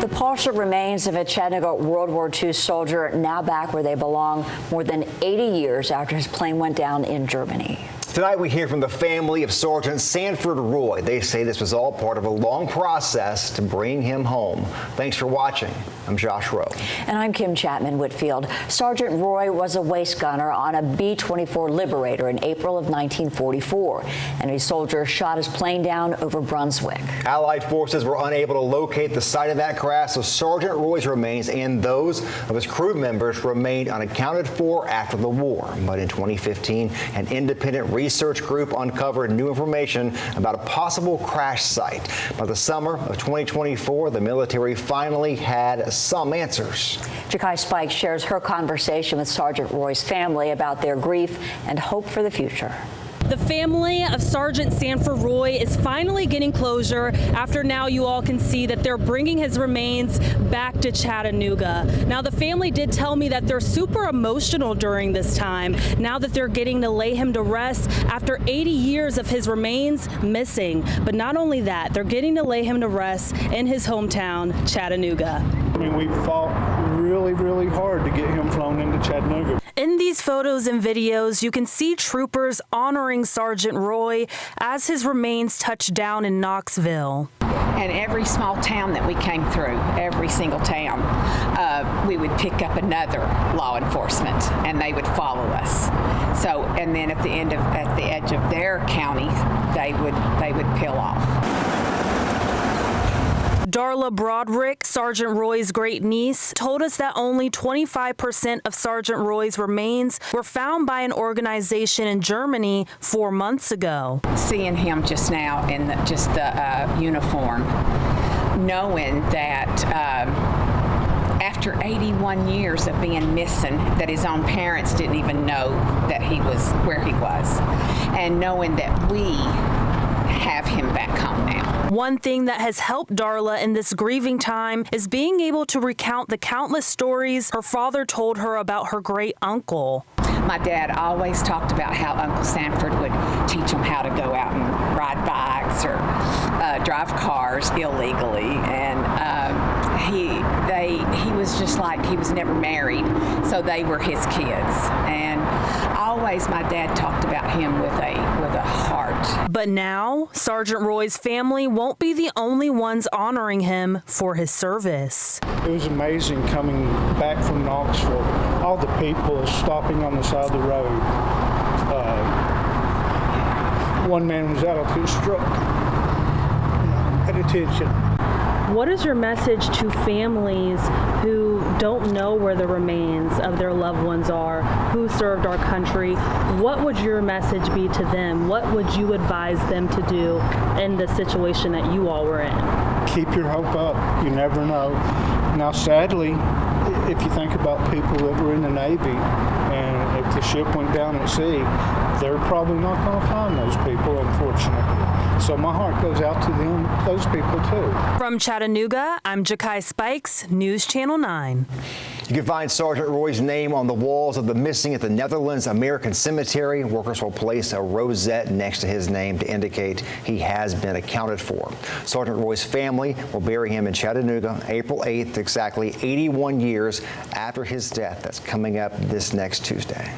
The partial remains of a Chattanooga World War II soldier now back where they belong more than 80 years after his plane went down in Germany. Tonight we hear from the family of Sergeant Sanford Roy. They say this was all part of a long process to bring him home. Thanks for watching. I'm Josh Rowe. And I'm Kim Chapman-Whitfield. Sergeant Roy was a waist gunner on a B-24 Liberator in April of 1944. And a soldier shot his plane down over Brunswick. Allied forces were unable to locate the site of that crash, so Sergeant Roy's remains and those of his crew members remained unaccounted for after the war. But in 2015, an independent research group uncovered new information about a possible crash site. By the summer of 2024, the military finally had some answers. Ja'Kai Spikes shares her conversation with Sergeant Roy's family about their grief and hope for the future. The family of Sergeant Sanford Roy is finally getting closure after now you all can see that they're bringing his remains back to Chattanooga. Now, the family did tell me that they're super emotional during this time, now that they're getting to lay him to rest after 80 years of his remains missing. But not only that, they're getting to lay him to rest in his hometown, Chattanooga. I mean, we fought really, really hard to get him flown into Chattanooga. In these photos and videos, you can see troopers honoring Sergeant Roy as his remains touched down in Knoxville. And every small town that we came through, every single town, we would pick up another law enforcement, and they would follow us. So, and then at the edge of their county, they would peel off. Darla Broderick, Sergeant Roy's great niece, told us that only 25% of Sergeant Roy's remains were found by an organization in Germany 4 months ago. Seeing him just now in the uniform, knowing that after 81 years of being missing, that his own parents didn't even know that he was where he was, and knowing that we have him back home now. One thing that has helped Darla in this grieving time is being able to recount the countless stories her father told her about her great uncle. My dad always talked about how Uncle Sanford would teach him how to go out and ride bikes or drive cars illegally, and he was just like, he was never married, so they were his kids. And always my dad talked about him with a heart. But now, Sergeant Roy's family won't be the only ones honoring him for his service. It was amazing coming back from Knoxville, all the people stopping on the side of the road. One man was out of his truck at attention. What is your message to families who don't know where the remains of their loved ones are, who served our country? What would your message be to them? What would you advise them to do in the situation that you all were in? Keep your hope up. You never know. Now, sadly, if you think about people that were in the Navy, and if the ship went down at sea, they're probably not going to find those people, unfortunately. So my heart goes out to them, those people too. From Chattanooga, I'm Ja'Kai Spikes, News Channel 9. You can find Sergeant Roy's name on the walls of the missing at the Netherlands American Cemetery. Workers will place a rosette next to his name to indicate he has been accounted for. Sergeant Roy's family will bury him in Chattanooga April 8th, exactly 81 years after his death. That's coming up this next Tuesday.